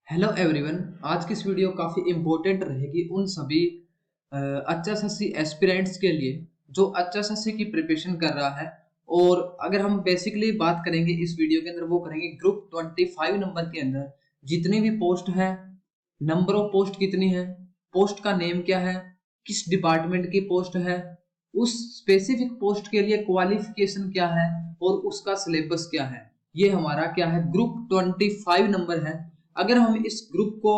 Hello everyone. आज की इस वीडियो काफ़ी इम्पोर्टेंट रहेगी उन सभी एचएसएससी एस्पिरेंट्स के लिए जो एचएसएससी की प्रिपरेशन कर रहा है। और अगर हम बेसिकली बात करेंगे इस वीडियो के अंदर, वो करेंगे ग्रुप 25 नंबर के अंदर जितनी भी पोस्ट है, नंबर ऑफ पोस्ट कितनी है, पोस्ट का नेम क्या है, किस डिपार्टमेंट की पोस्ट है, उस स्पेसिफिक पोस्ट के लिए क्वालिफिकेशन क्या है और उसका सिलेबस क्या है। ये हमारा क्या है, ग्रुप 25 नंबर है। अगर हम इस ग्रुप को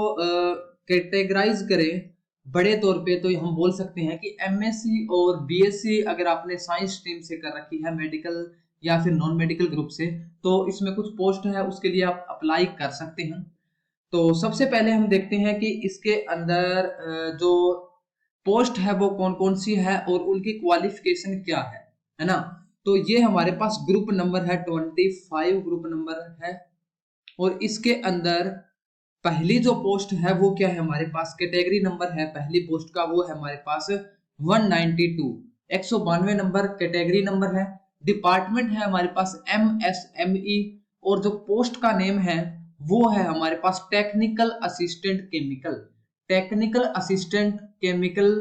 कैटेगराइज करें बड़े तौर पे, तो हम बोल सकते हैं कि एमएससी और बीएससी अगर आपने साइंस स्ट्रीम से कर रखी है, मेडिकल या फिर नॉन मेडिकल ग्रुप से, तो इसमें कुछ पोस्ट है उसके लिए आप अप्लाई कर सकते हैं। तो सबसे पहले हम देखते हैं कि इसके अंदर जो पोस्ट है वो कौन कौन सी है और उनकी क्वालिफिकेशन क्या है ना। तो ये हमारे पास ग्रुप नंबर है 25, ग्रुप नंबर है। और इसके अंदर पहली जो पोस्ट है वो क्या है, हमारे पास कैटेगरी नंबर है पहली पोस्ट का, वो है हमारे पास 192, 192 नंबर कैटेगरी नंबर है। डिपार्टमेंट है हमारे पास MSME। और जो पोस्ट का नेम है वो है हमारे पास technical assistant chemical. Technical assistant chemical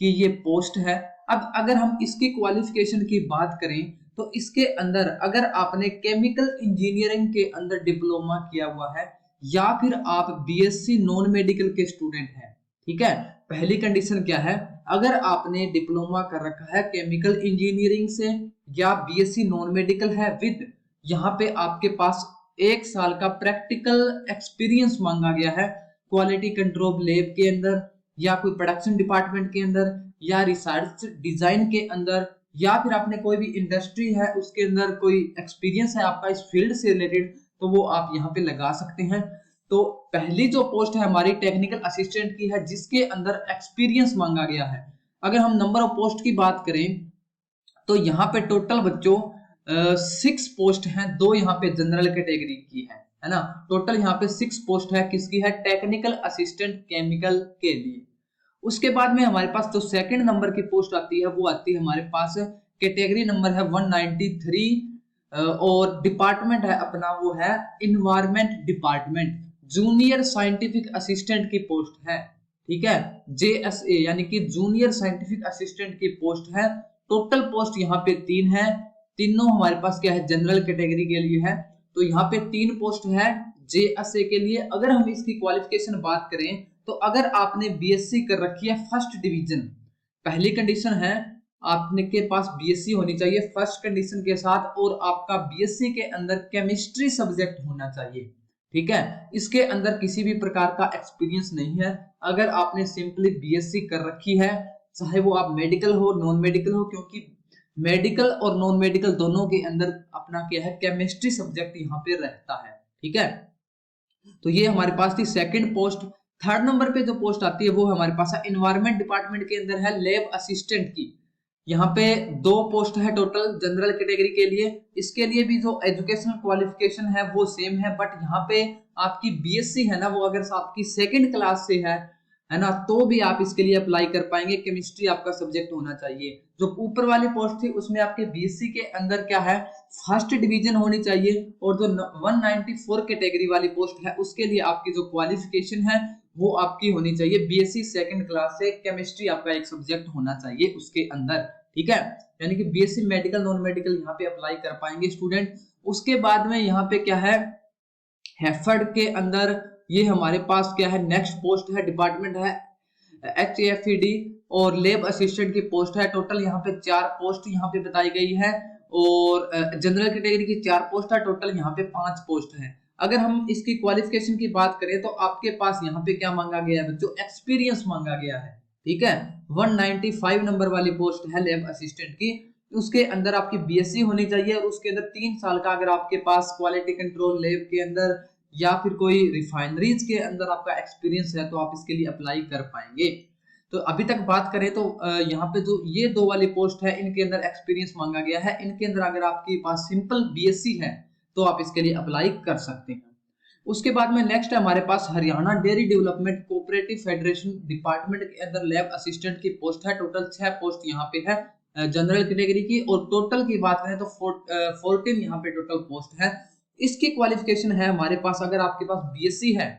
की ये पोस्ट है। अब अगर हम इसकी क्वालिफिकेशन की बात करें तो इसके अंदर अगर आपने केमिकल इंजीनियरिंग के अंदर डिप्लोमा किया हुआ है या फिर आप बीएससी नॉन मेडिकल के स्टूडेंट हैं, ठीक है। पहली कंडीशन क्या है, अगर आपने डिप्लोमा कर रखा है केमिकल इंजीनियरिंग से या बीएससी नॉन मेडिकल है विद, यहाँ पे आपके पास 1 साल का प्रैक्टिकल एक्सपीरियंस मांगा गया है क्वालिटी कंट्रोल लैब के अंदर या कोई प्रोडक्शन डिपार्टमेंट के अंदर या रिसर्च डिजाइन के अंदर, या फिर आपने कोई भी इंडस्ट्री है उसके अंदर कोई एक्सपीरियंस है आपका इस फील्ड से रिलेटेड, तो वो आप यहाँ पे लगा सकते हैं। तो पहली जो पोस्ट है हमारी टेक्निकल असिस्टेंट की है जिसके अंदर एक्सपीरियंस मांगा गया है। अगर हम नंबर ऑफ पोस्ट की बात करें तो यहाँ पे टोटल बच्चों 6 पोस्ट हैं, 2 यहाँ पे जनरल कैटेगरी की है ना। टोटल यहाँ पे 6 पोस्ट है, किसकी है, टेक्निकल असिस्टेंट केमिकल के लिए। उसके बाद में हमारे पास जो सेकंड नंबर की पोस्ट आती है वो आती है हमारे पास कैटेगरी नंबर है 193। और डिपार्टमेंट है अपना वो है environment department, junior scientific assistant की पोस्ट है, ठीक है। JSA यानी कि जूनियर साइंटिफिक असिस्टेंट की पोस्ट है। टोटल पोस्ट यहाँ पे 3 है, तीनों हमारे पास क्या है, जनरल कैटेगरी के लिए है। तो यहाँ पे 3 पोस्ट है JSA के लिए। अगर हम इसकी क्वालिफिकेशन बात करें तो अगर आपने बीएससी कर रखी है फर्स्ट डिवीजन, पहली कंडीशन है आपने के पास बीएससी होनी चाहिए फर्स्ट कंडीशन के साथ, और आपका बीएससी के अंदर केमिस्ट्री सब्जेक्ट होना चाहिए, ठीक है। इसके अंदर किसी भी प्रकार का एक्सपीरियंस नहीं है। अगर आपने सिंपली बीएससी कर रखी है, चाहे वो आप मेडिकल हो नॉन मेडिकल हो, क्योंकि मेडिकल और नॉन मेडिकल दोनों के अंदर अपना क्या है, केमिस्ट्री सब्जेक्ट यहाँ पे रहता है, ठीक है। तो ये हमारे पास थी सेकंड पोस्ट। थर्ड नंबर पे जो पोस्ट आती है वो हमारे पास है इन्वायरमेंट डिपार्टमेंट के अंदर है लैब असिस्टेंट की। यहाँ पे 2 पोस्ट है टोटल जनरल कैटेगरी के लिए। इसके लिए भी जो एजुकेशनल क्वालिफिकेशन है वो सेम है, बट यहाँ पे आपकी बीएससी है ना, वो अगर आपकी सेकंड क्लास से है ना, तो भी आप इसके लिए अप्लाई कर पाएंगे। केमिस्ट्री आपका सब्जेक्ट होना चाहिए। जो ऊपर वाली पोस्ट थी उसमें आपके बीएससी के अंदर क्या है, फर्स्ट डिवीजन होनी चाहिए। और जो 194 कैटेगरी वाली पोस्ट है उसके लिए आपकी जो क्वालिफिकेशन है वो आपकी होनी चाहिए बीएससी सेकंड क्लास से, केमिस्ट्री आपका एक सब्जेक्ट होना चाहिए उसके अंदर, ठीक है। यानी कि बीएससी मेडिकल नॉन मेडिकल यहाँ पे अप्लाई कर पाएंगे स्टूडेंट। उसके बाद में यहाँ पे क्या है, हैफर्ड के अंदर ये हमारे पास क्या है, नेक्स्ट पोस्ट है, डिपार्टमेंट है HFED और लैब असिस्टेंट की पोस्ट है। टोटल यहाँ पे 4 पोस्ट यहाँ पे बताई गई है। और जनरल कैटेगरी की 4 पोस्ट है, टोटल यहाँ पे 5 पोस्ट है। अगर हम इसकी क्वालिफिकेशन की बात करें तो आपके पास यहाँ पे क्या मांगा गया है बच्चों, एक्सपीरियंस मांगा गया है, ठीक है। 195 नंबर वाली पोस्ट है लैब असिस्टेंट की। उसके अंदर आपकी बीएससी होनी चाहिए और उसके अंदर 3 साल का अगर आपके पास क्वालिटी कंट्रोल लैब के अंदर या फिर कोई रिफाइनरीज के अंदर आपका एक्सपीरियंस है तो आप इसके लिए अप्लाई कर पाएंगे। तो अभी तक बात करें तो यहाँ पे जो ये 2 वाली पोस्ट है इनके अंदर एक्सपीरियंस मांगा गया है। इनके अंदर अगर आपके पास सिंपल बीएससी है तो आप इसके लिए अप्लाई कर सकते हैं। उसके बाद में नेक्स्ट है हमारे पास Haryana dairy development cooperative federation department के अंदर लैब असिस्टेंट की पोस्ट है। टोटल 6 पोस्ट यहाँ पे है जनरल कैटेगरी की। और टोटल की बात करें तो 14 यहाँ पे टोटल पोस्ट है। इसकी क्वालिफिकेशन है हमारे पास, अगर आपके पास बीएससी है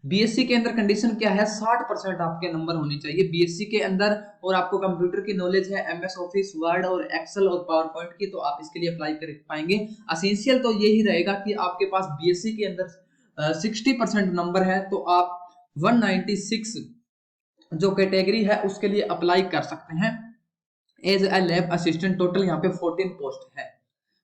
बीएससी के अंदर कंडीशन क्या है, 60% आपके नंबर होने चाहिए बीएससी के अंदर, और आपको कंप्यूटर की नॉलेज है, एमएस ऑफिस, वर्ड और एक्सेल और पावर पॉइंट की, तो आप इसके लिए अप्लाई कर पाएंगे। असेंशियल तो यही रहेगा कि आपके पास बीएससी के अंदर 60% नंबर है, तो आप 196 जो कैटेगरी है उसके लिए अप्लाई कर सकते हैं as a lab assistant. Total यहाँ पे 14 पोस्ट है।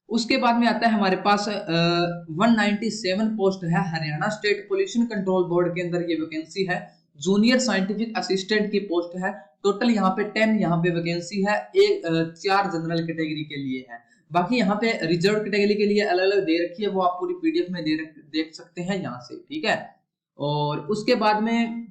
उसके बाद में आता है हमारे पास 197 पोस्ट है Haryana state pollution control board के अंदर, ये वैकेंसी है। जूनियर साइंटिफिक असिस्टेंट की पोस्ट है। टोटल यहाँ पे 10 यहाँ पे वैकेंसी है, एक 4 जनरल कैटेगरी के लिए है। बाकी यहाँ पे रिजर्व कैटेगरी के लिए अलग अलग दे रखी है, वो आप पूरी पीडीएफ में देख सकते हैं यहाँ से, ठीक है। और उसके बाद में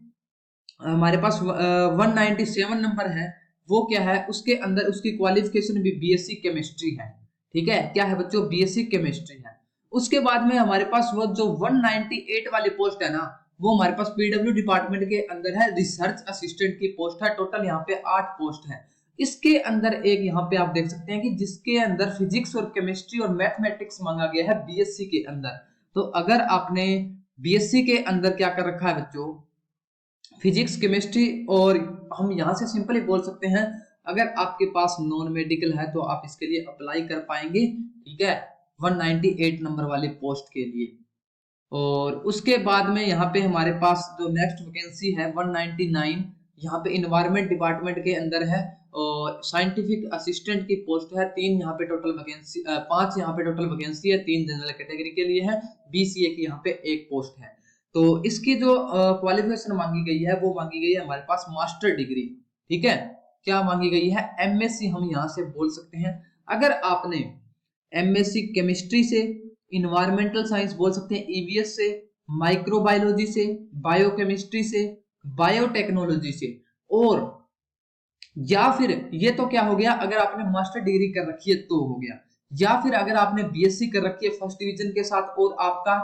हमारे पास 197 नंबर है, वो क्या है, उसके अंदर उसकी क्वालिफिकेशन भी बीएससी केमिस्ट्री है, ठीक है। क्या है बच्चों, बीएससी केमिस्ट्री है। उसके बाद में हमारे पास वो जो 198 वाली पोस्ट है ना, वो हमारे पास पीडब्ल्यू डिपार्टमेंट के अंदर है, रिसर्च असिस्टेंट की पोस्ट है। टोटल यहाँ पे 8 पोस्ट है। इसके अंदर एक यहाँ पे आप देख सकते हैं कि जिसके अंदर फिजिक्स और केमिस्ट्री और मैथमेटिक्स मांगा गया है बीएससी के अंदर। तो अगर आपने बीएससी के अंदर क्या कर रखा है बच्चों, फिजिक्स केमिस्ट्री, और हम यहाँ से सिंपली बोल सकते हैं अगर आपके पास नॉन मेडिकल है तो आप इसके लिए अप्लाई कर पाएंगे, ठीक है, 198 नंबर वाले पोस्ट के लिए। और उसके बाद में यहाँ पे हमारे पास जो नेक्स्ट वैकेंसी है 199, यहाँ पे इन्वायरमेंट डिपार्टमेंट के अंदर है, और साइंटिफिक असिस्टेंट की पोस्ट है। 3 यहाँ पे टोटल वैकेंसी, 5 यहाँ पे टोटल वैकेंसी है, 3 जनरल कैटेगरी के लिए है, बीसीए की यहाँ पे 1 पोस्ट है। तो इसकी जो क्वालिफिकेशन मांगी गई है वो मांगी गई है हमारे पास मास्टर डिग्री, ठीक है। क्या मांगी गई है, एमएससी हम यहाँ से बोल सकते हैं। अगर आपने एमएससी केमिस्ट्री से, इन्वायरमेंटल साइंस बोल सकते हैं ईवीएस से, माइक्रोबायोलॉजी से, बायोकेमिस्ट्री से, बायोटेक्नोलॉजी से, और या फिर ये तो क्या हो गया अगर आपने मास्टर डिग्री कर रखी है तो हो गया, या फिर अगर आपने बीएससी कर रखी है फर्स्ट डिवीजन के साथ और आपका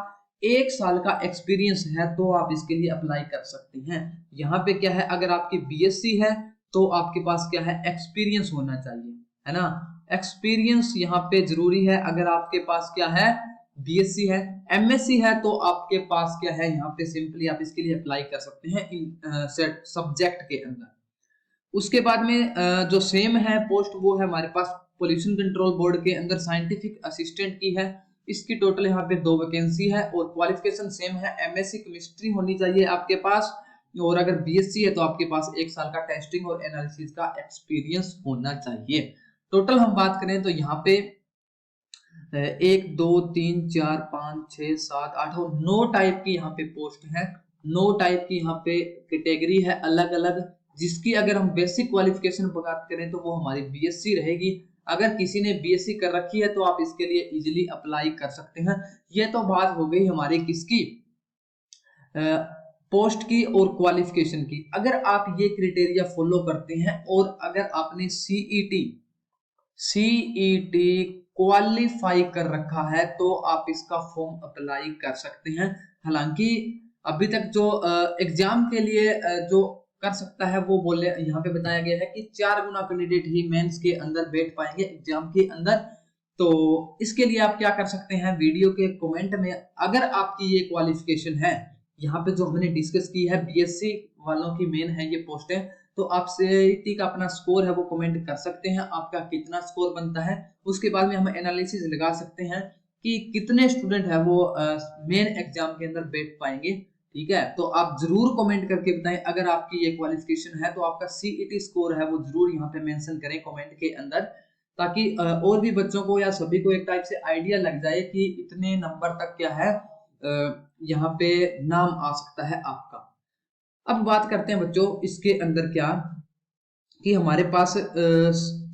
1 साल का एक्सपीरियंस है तो आप इसके लिए अप्लाई कर सकते हैं। यहाँ पे क्या है, अगर आपकी बीएससी है तो आपके पास क्या है, एक्सपीरियंस होना चाहिए, है ना। एक्सपीरियंस यहाँ पे जरूरी है। अगर आपके पास क्या है, बीएससी है, एमएससी है, तो आपके पास क्या है, यहाँ पे सिंपली आप इसके लिए अप्लाई कर सकते हैं इन सब्जेक्ट के अंदर। उसके बाद में जो सेम है पोस्ट वो है हमारे पास पोल्यूशन कंट्रोल बोर्ड के अंदर साइंटिफिक असिस्टेंट की है। इसकी टोटल यहाँ पे 2 वैकेंसी है, और क्वालिफिकेशन सेम है, एमएससी केमिस्ट्री होनी चाहिए आपके पास, और अगर बीएससी है तो आपके पास 1 साल का टेस्टिंग और एनालिसिस का एक्सपीरियंस होना चाहिए। टोटल हम बात करें तो यहाँ पे 1 2 3 4 5 6 7 8 और 9 टाइप की यहाँ पे पोस्ट है। 9 टाइप की यहाँ पे कैटेगरी है अलग अलग, जिसकी अगर हम बेसिक क्वालिफिकेशन बात करें तो वो हमारी बीएससी रहेगी। अगर किसी ने बीएससी कर रखी है तो आप इसके लिए इजीली अप्लाई कर सकते हैं। ये तो बात हो गई हमारी किसकी, पोस्ट की और क्वालिफिकेशन की। अगर आप ये क्राइटेरिया फॉलो करते हैं और अगर आपने सीईटी क्वालिफाई कर रखा है तो आप इसका फॉर्म अप्लाई कर सकते हैं। हालांकि अभी तक जो एग्जाम के लिए जो कर सकता है वो बोले, यहाँ पे बताया गया है कि 4 गुना कैंडिडेट ही मेंस के अंदर बैठ पाएंगे एग्जाम के अंदर। तो इसके लिए आप क्या कर सकते हैं, वीडियो के कमेंट में अगर आपकी ये क्वालिफिकेशन है, यहाँ पे जो हमने डिस्कस की है बीएससी वालों की मेन है ये पोस्ट है, तो आप सीईटी का अपना स्कोर है वो कमेंट कर सकते हैं, आपका कितना स्कोर बनता है। उसके बाद में हम एनालिसिस लगा सकते हैं कि कितने स्टूडेंट है वो मेन एग्जाम के अंदर बैठ पाएंगे, ठीक है। तो आप जरूर कमेंट करके बताएं अगर आपकी ये क्वालिफिकेशन है, तो आपका सीईटी स्कोर है वो जरूर यहाँ पे मेंशन करें कमेंट के अंदर, ताकि और भी बच्चों को या सभी को एक टाइप से आइडिया लग जाए कि इतने नंबर तक क्या है यहाँ पे नाम आ सकता है आपका। अब बात करते हैं बच्चों इसके अंदर क्या कि हमारे पास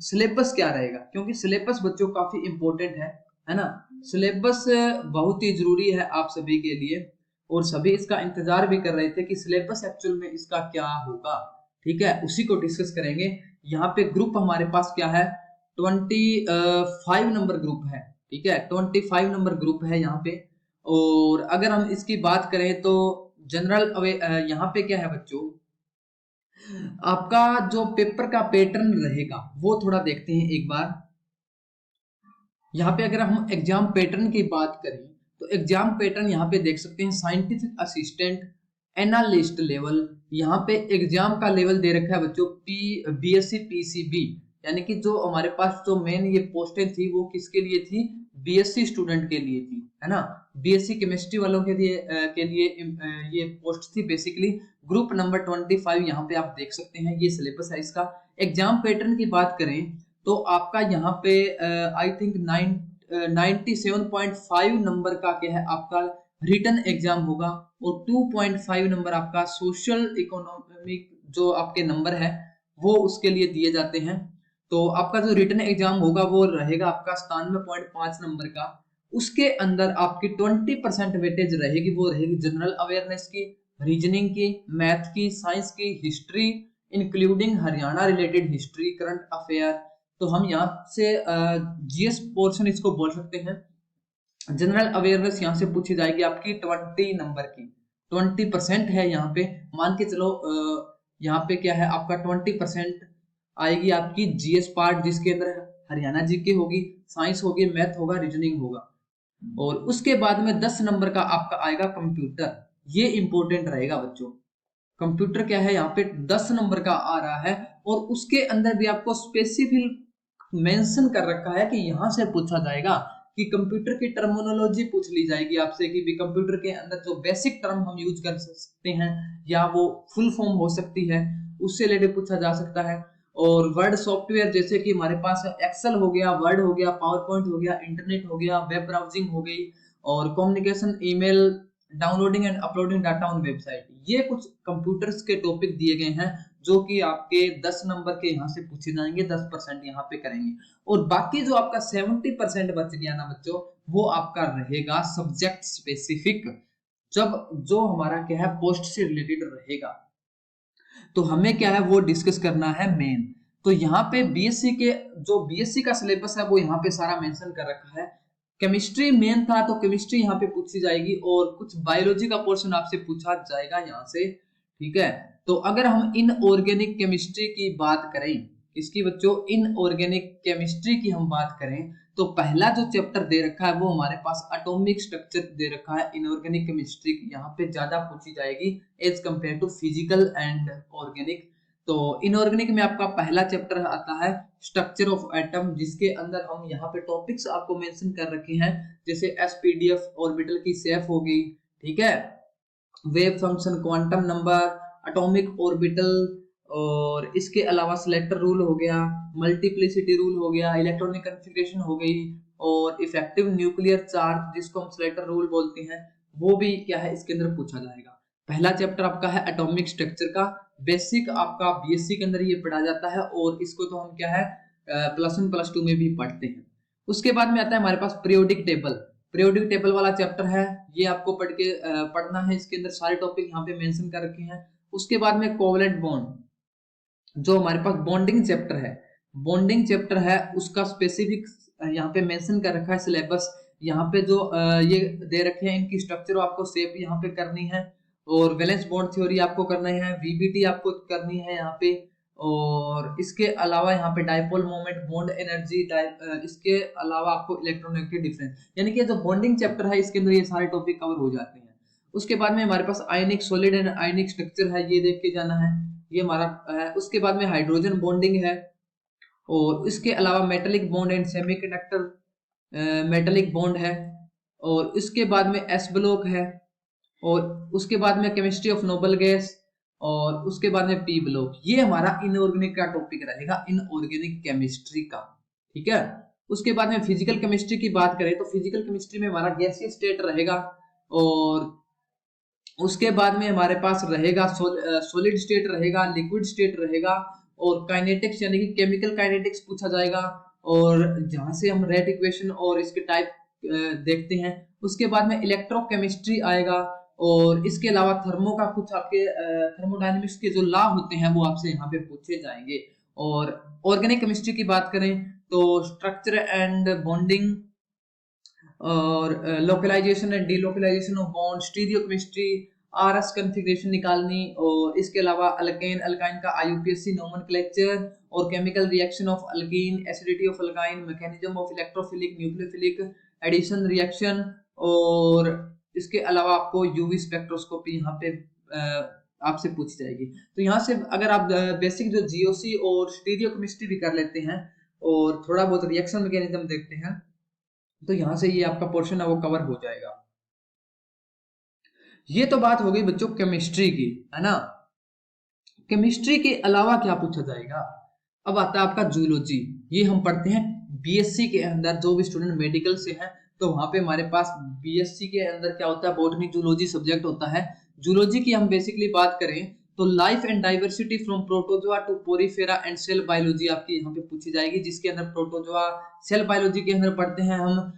सिलेबस क्या रहेगा, क्योंकि सिलेबस बच्चों काफी इंपॉर्टेंट है ना। सिलेबस बहुत ही जरूरी है आप सभी के लिए, और सभी इसका इंतजार भी कर रहे थे कि सिलेबस एक्चुअल में इसका क्या होगा, ठीक है। उसी को डिस्कस करेंगे। यहाँ पे ग्रुप हमारे पास क्या है, 25 नंबर ग्रुप है, ठीक है, 25 नंबर ग्रुप है यहाँ पे। और अगर हम इसकी बात करें तो जनरल यहाँ पे क्या है बच्चों, आपका जो पेपर का पैटर्न रहेगा वो थोड़ा देखते हैं एक बार। यहाँ पे अगर हम एग्जाम पैटर्न की बात करें तो एग्जाम पैटर्न यहाँ पे देख सकते हैं, साइंटिफिक असिस्टेंट, एनालिस्ट लेवल, यहाँ पे एग्जाम का लेवल दे रखा है बच्चों बीएससी पीसीबी, यानी कि जो हमारे पास जो मेन ये पोस्टें थी वो किसके लिए थी, बीएससी स्टूडेंट के लिए थी, है ना। बीएससी केमिस्ट्री वालों के लिए ये पोस्ट थी बेसिकली। ग्रुप नंबर 25 यहाँ पे आप देख सकते हैं, ये सिलेबस है इसका। एग्जाम पैटर्न की बात करें तो आपका यहाँ पे आई थिंक 97.5 नंबर का क्या है आपका रिटन एग्जाम होगा, और 2.5 नंबर आपका सोशल इकोनॉमिक जो आपके नंबर है वो उसके लिए दिए जाते हैं। तो आपका जो रिटन एग्जाम होगा वो रहेगा आपका 97.5 नंबर का। उसके अंदर आपकी 20% वेटेज रहेगी, वो रहेगी जनरल अवेयरनेस की, रीजनिंग की, मैथ की, साइंस की, history including Haryana related history, current affair. तो हम यहाँ से जीएस पोर्शन इसको बोल सकते हैं। जनरल अवेयरनेस यहाँ से पूछी जाएगी आपकी 20 नंबर की, 20% है यहाँ पे, मान के चलो यहाँ पे क्या है आपका 20% आएगी आपकी जीएस पार्ट, जिसके अंदर हरियाणा जीके होगी, साइंस होगी, मैथ होगा, रीजनिंग होगा। और उसके बाद में 10 नंबर का आपका आएगा कंप्यूटर, ये इंपॉर्टेंट रहेगा बच्चों। कंप्यूटर क्या है यहाँ पे 10 नंबर का आ रहा है, और उसके अंदर भी आपको स्पेसिफिक मेंशन कर रखा है कि यहां से पूछा जाएगा कि कंप्यूटर की टर्मिनोलॉजी पूछ ली जाएगी आपसे, कि भी कंप्यूटर के अंदर जो बेसिक टर्म हम यूज कर सकते हैं या वो फुल फॉर्म हो सकती है, उससे रिलेटेड पूछा जा सकता है। और वर्ड सॉफ्टवेयर जैसे कि हमारे पास एक्सेल हो गया, वर्ड हो गया, पावर पॉइंट हो गया, इंटरनेट हो गया, वेब ब्राउजिंग हो गई, और communication, email, downloading and uploading data on website, ये कुछ कंप्यूटर्स के टॉपिक दिए गए हैं जो कि आपके 10 नंबर के यहाँ से पूछे जाएंगे, 10% यहाँ पे करेंगे। और बाकी जो आपका 70% बच गया ना बच्चों, वो आपका रहेगा सब्जेक्ट स्पेसिफिक, जब जो हमारा क्या है पोस्ट से रिलेटेड रहेगा, तो हमें क्या है वो डिस्कस करना है मेन। तो यहाँ पे बीएससी के जो बीएससी का सिलेबस है वो यहाँ पे सारा मेंशन कर रखा है। केमिस्ट्री मेन था तो केमिस्ट्री यहाँ पे पूछी जाएगी, और कुछ बायोलॉजी का पोर्शन आपसे पूछा जाएगा यहाँ से, ठीक है। तो अगर हम इनऑर्गेनिक केमिस्ट्री की बात करें, इसकी बच्चों इनऑर्गेनिक केमिस्ट्री की हम बात करें, तो पहला जो चैप्टर दे रखा है वो हमारे पास एटॉमिक स्ट्रक्चर दे रखा है। इनऑर्गेनिक केमिस्ट्री यहाँ पे ज्यादा पूछी जाएगी as compare to physical and organic. तो इनऑर्गेनिक में आपका पहला चैप्टर आता है स्ट्रक्चर ऑफ एटम, जिसके अंदर हम यहाँ पे टॉपिक्स आपको मेंशन कर रखे हैं, जैसे एसपीडीएफ ऑर्बिटल की शेप होगी, ठीक है, wave function, quantum number, atomic orbital, और इसके अलावा सिलेक्टर रूल हो गया, मल्टीप्लिसिटी रूल हो गया, इलेक्ट्रॉनिक कॉन्फ़िगरेशन हो गई, और इफेक्टिव न्यूक्लियर चार्ज जिसको हम सिलेक्टर रूल बोलते हैं, वो भी क्या है इसके अंदर पूछा जाएगा। पहला चैप्टर आपका है एटॉमिक स्ट्रक्चर का, बेसिक आपका बीएससी के अंदर ये पढ़ा जाता है, और इसको तो हम क्या है +1 +2 में भी पढ़ते हैं। उसके बाद में आता है हमारे पास पीरियोडिक टेबल। पीरियोडिक टेबल वाला चैप्टर है, ये आपको पढ़ना है, इसके अंदर सारे टॉपिक यहाँ पे मेंशन कर रखे हैं। उसके बाद में कोवलेंट बॉन्ड, जो हमारे पास बॉन्डिंग चैप्टर है, बॉन्डिंग चैप्टर है उसका स्पेसिफिक यहाँ पे मेंशन कर रखा है सिलेबस। यहाँ पे जो ये दे रखे हैं इनकी स्ट्रक्चर आपको शेप यहाँ पे करनी है, और वैलेंस बॉन्ड थ्योरी आपको करना है, वीबीटी आपको करनी है यहाँ पे, और इसके अलावा यहाँ पे डाइपोल मोमेंट, बॉन्ड एनर्जी, इसके अलावा आपको इलेक्ट्रोनेगेटिव डिफरेंस, यानी कि जो बॉन्डिंग चैप्टर है इसके अंदर ये सारे टॉपिक कवर हो जाते हैं। उसके बाद में हमारे पास ionic solid and ionic structure है, ये देख के जाना है, ये हमारा है। उसके बाद में हाइड्रोजन बॉन्डिंग है, और इसके अलावा metallic bond and semiconductor metallic bond है, और इसके बाद में एस ब्लॉक है, और उसके बाद में केमिस्ट्री ऑफ नोबल गैस, और उसके बाद में पी ब्लॉक। ये हमारा इनऑर्गेनिक का टॉपिक रहेगा, इनऑर्गेनिक केमिस्ट्री का, ठीक है। उसके बाद में फिजिकल केमिस्ट्री की बात करें तो फिजिकल केमिस्ट्री में हमारा गैसीय स्टेट रहेगा, और उसके बाद में हमारे पास रहेगा सॉलिड स्टेट रहेगा, लिक्विड स्टेट रहेगा, और काइनेटिक्स यानी कि केमिकल काइनेटिक्स पूछा जाएगा, और जहां से हम रेट इक्वेशन और इसके टाइप देखते हैं। उसके बाद में इलेक्ट्रोकेमिस्ट्री आएगा, और इसके अलावा थर्मो का कुछ आपके थर्मोडायनेमिक्स के जो लॉ होते हैं वो आपसे यहाँ पे पूछे जाएंगे। और ऑर्गेनिक केमिस्ट्री की बात करें तो स्ट्रक्चर एंड बॉन्डिंग, और localization and delocalization of bond, stereochemistry, RS configuration निकालनी, और इसके अलावा अल्केन अल्काइन का आईयूपीएसी नोमेनक्लेचर, और chemical reaction of alkene, acidity of alkyne, mechanism of electrophilic nucleophilic addition reaction, और इसके अलावा आपको यूवी स्पेक्ट्रोस्कोपी यहाँ पे आपसे पूछी जाएगी। तो यहाँ से अगर आप बेसिक जो जीओसी और स्टीरियोकेमिस्ट्री भी कर लेते हैं और थोड़ा बहुत रिएक्शन मैकेनिज्म देखते हैं तो यहाँ से ये आपका पोर्शन है वो कवर हो जाएगा। ये तो बात हो गई बच्चों केमिस्ट्री की, है ना। केमिस्ट्री के अलावा क्या पूछा जाएगा, अब आता है आपका जूलॉजी। ये हम पढ़ते हैं बीएससी के अंदर, जो भी स्टूडेंट मेडिकल से हैं तो वहां पे हमारे पास बीएससी के अंदर क्या होता है, बॉटनी जूलॉजी सब्जेक्ट होता है। जूलॉजी की हम बेसिकली बात करें तो life and diversity from protozoa to porifera and cell biology आपकी यहाँ पे पूछी जाएगी, जिसके अंदर प्रोटोजोआ, सेल बायोलॉजी के अंदर पढ़ते हैं हम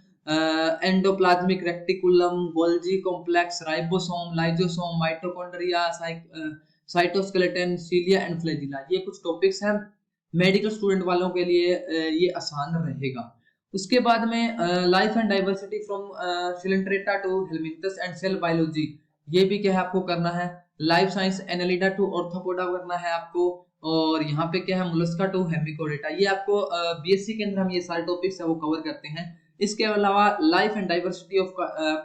endoplasmic reticulum, Golgi complex, ribosome, lysosome, mitochondria, cytoskeleton, cilia and flagella. ये कुछ टॉपिक्स हैं मेडिकल स्टूडेंट वालों के लिए, ये आसान रहेगा। उसके बाद में life and diversity from coelenterata to helminths and cell biology, ये भी क्या है आपको करना है। Life science annelida to arthropoda करना है आपको, और यहाँ पे क्या है मोलस्का टू हेमिकोडेटा। ये आपको बीएससी के अंदर हम ये सारे टॉपिक्स है वो कवर करते हैं। इसके अलावा life and diversity of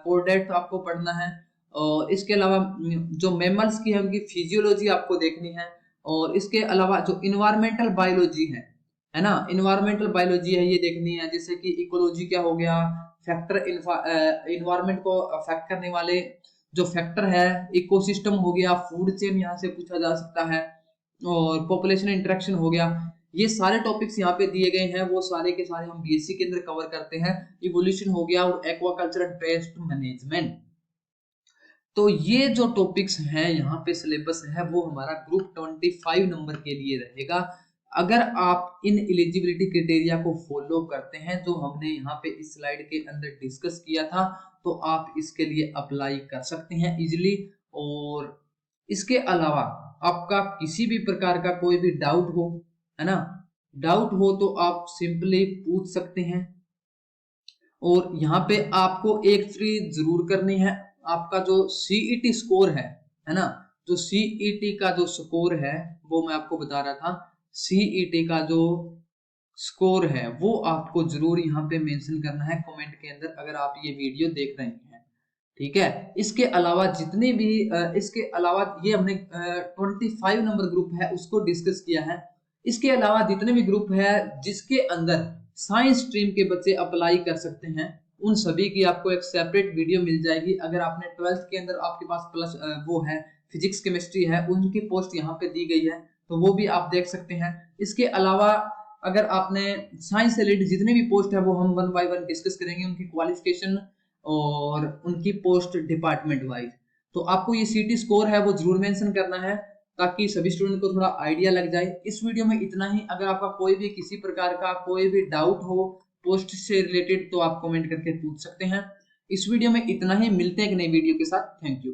chordate आपको पढ़ना है, और इसके अलावा जो मैमल्स की है उनकी फिजियोलॉजी आपको देखनी है, और इसके अलावा जो इन्वायरमेंटल बायोलॉजी है ना, इन्वायरमेंटल बायोलॉजी है ये देखनी है, जैसे कि इकोलॉजी क्या हो गया, फैक्टर इन्वायरमेंट को अफेक्ट करने वाले जो फैक्टर है, इकोसिस्टम हो गया, फूड चेन यहाँ से पूछा जा सकता है, और पॉपुलेशन इंटरेक्शन हो गया। ये सारे टॉपिक्स यहाँ पे दिए गए हैं, वो सारे के सारे हम बीएससी के अंदर कवर करते हैं। इवोल्यूशन हो गया और एक्वाकल्चर एंड पेस्ट मैनेजमेंट। तो ये जो टॉपिक्स हैं यहाँ पे सिलेबस है वो हमारा ग्रुप 25 नंबर के लिए रहेगा। अगर आप इन एलिजिबिलिटी क्राइटेरिया को फॉलो करते हैं जो हमने यहाँ पे इस स्लाइड के अंदर डिस्कस किया था, तो आप इसके लिए अप्लाई कर सकते हैं इजिली। और इसके अलावा आपका किसी भी प्रकार का कोई भी डाउट हो, है ना, डाउट हो तो आप सिंपली पूछ सकते हैं। और यहाँ पे आपको एक चीज जरूर करनी है, आपका जो सीईटी स्कोर है ना, जो सीईटी का जो स्कोर है वो मैं आपको बता रहा था, सीईटी का जो स्कोर है वो आपको जरूर यहाँ पे मेंशन करना है कमेंट के अंदर, अगर आप ये वीडियो देख रहे हैं, ठीक है। इसके अलावा जितने भी इसके अलावा ये हमने 25 नंबर ग्रुप है उसको डिस्कस किया है। इसके अलावा जितने भी ग्रुप है जिसके अंदर साइंस स्ट्रीम के बच्चे अप्लाई कर सकते हैं, उन सभी की आपको एक सेपरेट वीडियो मिल जाएगी। अगर आपने 12th के अंदर आपके पास प्लस वो है फिजिक्स केमिस्ट्री है, उनकी पोस्ट यहाँ पे दी गई है, तो वो भी आप देख सकते हैं। इसके अलावा अगर आपने साइंस से रिलेटेड जितने भी पोस्ट है वो हम 1 बाय 1 डिस्कस करेंगे, उनकी क्वालिफिकेशन और उनकी पोस्ट डिपार्टमेंट वाइज। तो आपको ये सीटी स्कोर है वो जरूर मेंशन करना है ताकि सभी स्टूडेंट को थोड़ा आइडिया लग जाए। इस वीडियो में इतना ही। अगर आपका कोई भी किसी प्रकार का कोई भी डाउट हो पोस्ट से रिलेटेड तो आप कमेंट करके पूछ सकते हैं। इस वीडियो में इतना ही, मिलते हैं एक नई वीडियो के साथ। Thank you.